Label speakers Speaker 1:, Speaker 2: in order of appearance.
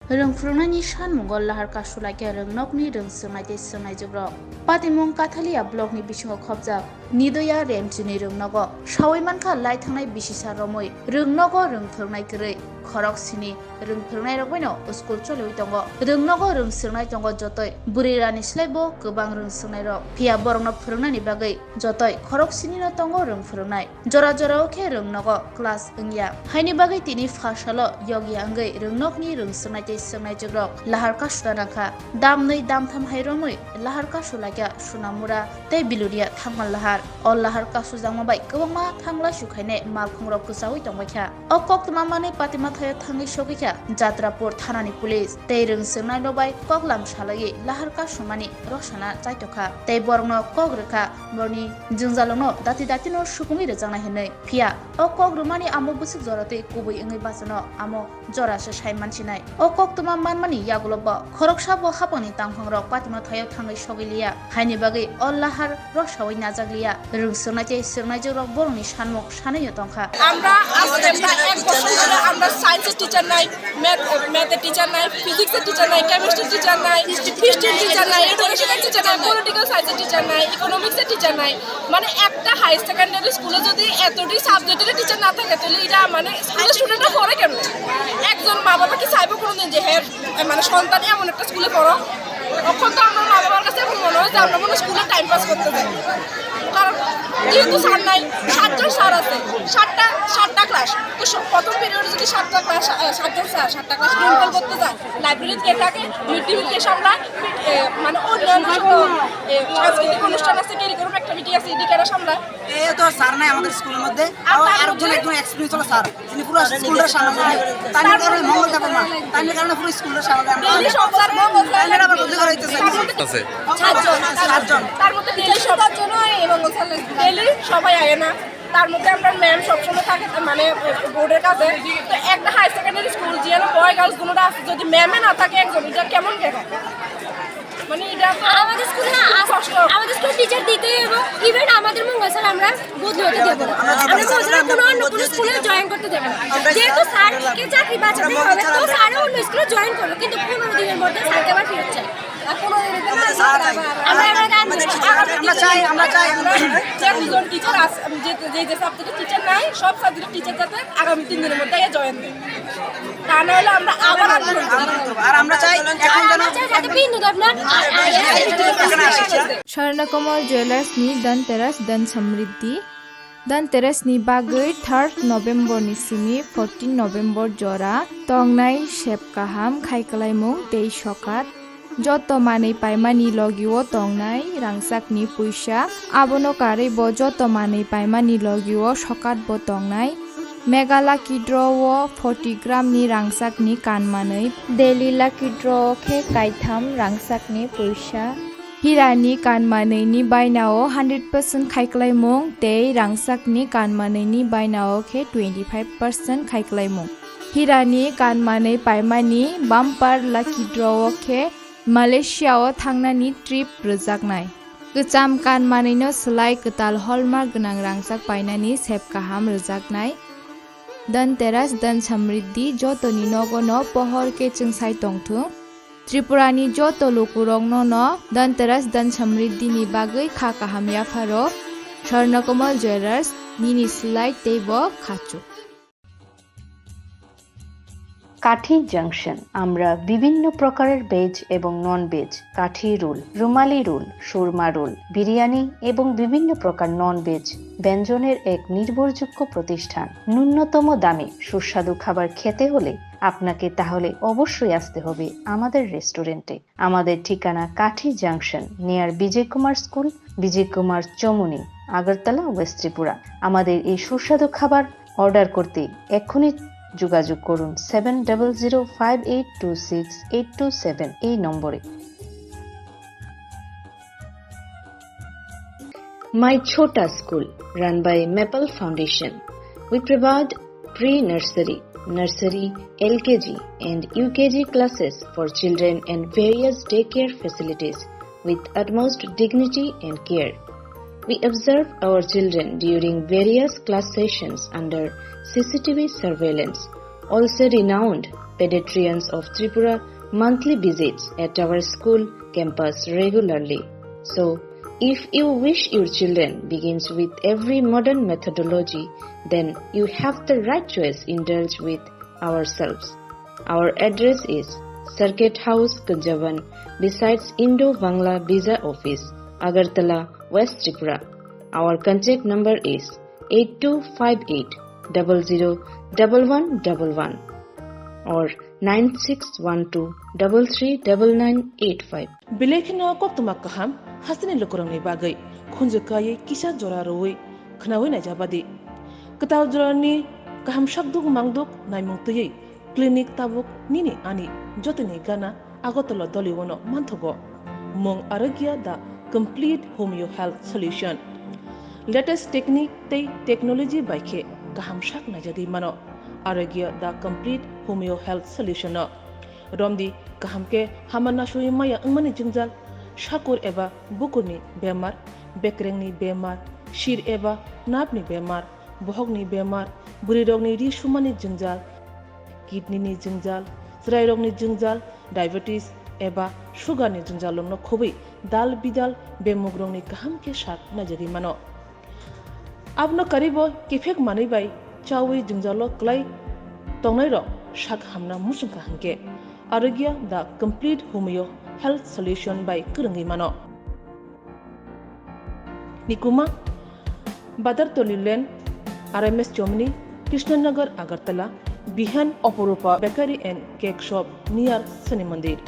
Speaker 1: Rungphurwngnai sanmungo Lahar Kasulaikha Rungnokni Rungswngnai tei swngnai jugrok Patimung Kathalia blockni bisingo khopjak Nidaya remchini rungnogo sawai mankha lai thangnai bisisa romoi rungnogo rungphurwngnai kwrwi khorok sini rungphurwngnai rok baino school choliwi tongo rungnogo rungswngnai tongo jotoi burirani slaibo kwbang rungswngnai rok phiya borokno phurwngnani bagwi jotoi khorok sini no tongo rungphurwngnai jora jora khe rungnogo class wngya haini bagwi tini phasalo yogia wngwi rungnokni rungswngnai tei swngnai jugrok Lahar Kasulaikha damnoi damtham hairomoi Lahar Kasulaikha sunamura tei biluria thangmal Lahar o Lahar Kasujangma bai kwbangma thangla sukhainai malkhungrok kwchawi tongbaikha o koktwma manui patima thayo thangwi sogikha Jatrapur thanani police tei rungswngnai no bai koklam salai Lahar Kasumani rosana chaitokha tei borokno kogrwkha borni jungjalongno dati dati no sukungwi rwjangnai hinui phiya o kogrumani amo busuk joratei kubui wngwi bachano amo jorasho sai mansinai o koktwma manmani yagulobo khoroksa bo hapani tangphangrok patima thayo thangwi sogiliya haini bagwi o Lahar rosawai najakliya rungswngnai tei swngnai jorok boroni sanmuk sanaiyo tongkha
Speaker 2: আমরা আজকে এক বছর ধরে আমরা সায়েন্সের teacher নাই ম্যাথের teacher নাই ফিজিক্সের টিচার নাই কেমিস্ট্রির টিচার নাই হিস্ট্রির টিচার নাই এডুকেশনের টিচার নাই পলিটিক্যাল সায়েন্সের টিচার নাই ইকোনমিক্সের টিচার নাই মানে একটা হাই সেকেন্ডারি স্কুলে যদি এতটি সাবজেক্টের টিচার না থাকে তাহলে এটা মানে স্কুলের স্টুডেন্টরা পড়ে কেন একজন মা বাবা কি চাইবো কোনোদিন যে হ্যাঁ মানে সন্তান এমন একটা স্কুলে পড়ো তখন তো আমার মা বাবার কাছে এখন মনে হয় যে আমরা মনে স্কুলে টাইম পাস করতে চাই কারণ যেহেতু স্যার নাই 7জন স্যার আছে 7টা ক্লাস তো প্রথম পিরিয়ডে যদি 7টা ক্লাস 7জন স্যার 7টা ক্লাস কন্ট্রোল করতে যায় লাইব্রেরিতে কে থাকে মিড ডে মিল কে সামলায় মানে অন্যান্য সাংস্কৃতিক অনুষ্ঠান আছে কারিকুলাম অ্যাক্টিভিটি আছে এদিকে সামলায়
Speaker 3: এই তো স্যার নাই আমাদের স্কুলের মধ্যে আরেকজন একজন এক্সপেরিয়েন্স হলো স্যার তিনি পুরো স্কুলটা সামলায় তার কারণে মঙ্গল যাবে না তার কারণে পুরো স্কুলটা সামলায়
Speaker 2: ডেইলি সব স্যার মঙ্গল
Speaker 3: তার আবার বদলি করা হইতেছে
Speaker 4: আছে
Speaker 2: 7জন তার মধ্যে ডেইলি সবার জন্য এই মঙ্গল স্যার ডেইলি সবাই আয় না তার মধ্যে আমরা ম্যাম সবসময় থাকে মানে বোর্ডের কাছে তো একটা হাই সেকেন্ডারি স্কুল যেন বয় গার্লস গুলোরা আছে যদি ম্যামে না থাকে একজন এটা কেমন দেখো মানে এটা
Speaker 5: আমাদের স্কুলে না আমাদের স্কুল টিচার দিতে এবং ইভেন আমাদের মঙ্গল স্যার আমরা বদলি হতে দেবো না আমরা কোনো অন্য কোনো স্কুলে জয়েন করতে দেবো না যেহেতু স্যারকে চাকরি বাঁচাতে হবে তো স্যারও অন্য স্কুলে জয়েন করবে কিন্তু 15 দিনের মধ্যে স্যারকে আবার ফেরত চাই
Speaker 2: আমরা চাই যে দুজন টিচার আছে যে সাবজেক্টের টিচার নাই সব সাবজেক্টের টিচার যাতে আগামী 3 দিনের মধ্যে জয়েন দেয় তা নাহলে আমরা আবার
Speaker 3: আর আমরা চাই এখন
Speaker 6: Schoolni Jewelers-ni Dhanteras Dan Samriddhi Dhanteras-ni bagui 3rd November ni simi 14 November jora tongnai sepkaham khaikalaimung tei sokat joto manei paimani logiwo tongnai rangsakni puisa abono karei bo joto manei paimani logiwo sokat bo tongnai Megala Kidrowo 40 gram ni rangsakni kanmanei Delhi Lucky Draw khe kaitham rangsakni puisa Hirani kanmanei ni bainao 100% khaiklaimung tei rangsakni kanmanei ni bainao khe 25% khaiklaimung Hirani kanmanei paimani bumper Lucky Draw khe Malaysia o thangnani trip rwjaknai Kwcham kanmanei no slai kwtal hallmark gnang rangsak painani sepkaham rwjaknai Dhanteras Dan Samriddhi jotoni nogono pohor ke chungsai tongthung Tripurani joto lokurokno no Dhanteras Dan Samriddhi ni bagui kha kaham yafaro Schoolni Jewelers nini slide teibo khachu
Speaker 7: কাঠি junction আমরা বিভিন্ন প্রকারের veg এবং non veg কাঠি role রুমালি role Surma role biryani এবং বিভিন্ন প্রকার non veg ব্যঞ্জনের এক নির্ভরযোগ্য প্রতিষ্ঠান ন্যূনতম দামে সুস্বাদু খাবার খেতে হলে আপনাকে তাহলে অবশ্যই আসতে হবে আমাদের রেস্টুরেন্টে আমাদের ঠিকানা কাঠি জাংশন নিয়ার বিজয় কুমার স্কুল বিজয় কুমার চমুনি আগরতলা ওয়েস্ট ত্রিপুরা আমাদের এই সুস্বাদু খাবার অর্ডার করতে এক্ষুনি যোগাযোগ করুন 7005826827 এই নম্বরে My Chota School run by Maple Foundation we provide pre-nursery nursery LKG and UKG classes for children and various daycare facilities with utmost dignity and care. We observe our children during various class sessions under CCTV surveillance. Also renowned Pedestrians of Tripura monthly visits at our school campus regularly. So, if you wish your children begins with every modern methodology, then you have the right choice indulge with ourselves. Our address is Circuit House, Kunjavan, besides Indo-Bangla Visa Office, Agartala, West Tripura. Our contact number is 8258 001111 or 9612 339985.
Speaker 4: Bilekino koptuma kaham hasini lokorangni bagai khunjukai kisa jora roi khnawi na jabadi kataw jorani kaham shakduk mangduk naimungtui clinic tabuk nini ani jotini gana agotolo doliwono manthogo mong aragya the complete homeo health solution latest technique tei technology baikhe kaham shak na jadi mano aragya the complete homeo health solution romdi kahamke hamana shui maya angmani jingjal shakur eba bukurni bemar bekrengni bemar shir eba napni bemar bohogni bemar buri rogni ri shumani jingjal kidney ni jingjal srai rogni jingjal diabetes eba sugar ni jingjal longno khobai dal bidal bemugrongni kahamke shak najari mano abno karibo kifek mani bai chawi jingjalo klai tongnai ro shak hamna musungka hanke Aragya the complete homeo health solution by Kurangi Mano. Nikuma Badar Tolilen RMS Chomni Krishnanagar Agartala Bihan Oporupa Bakery and Cake Shop near Sani Mandir.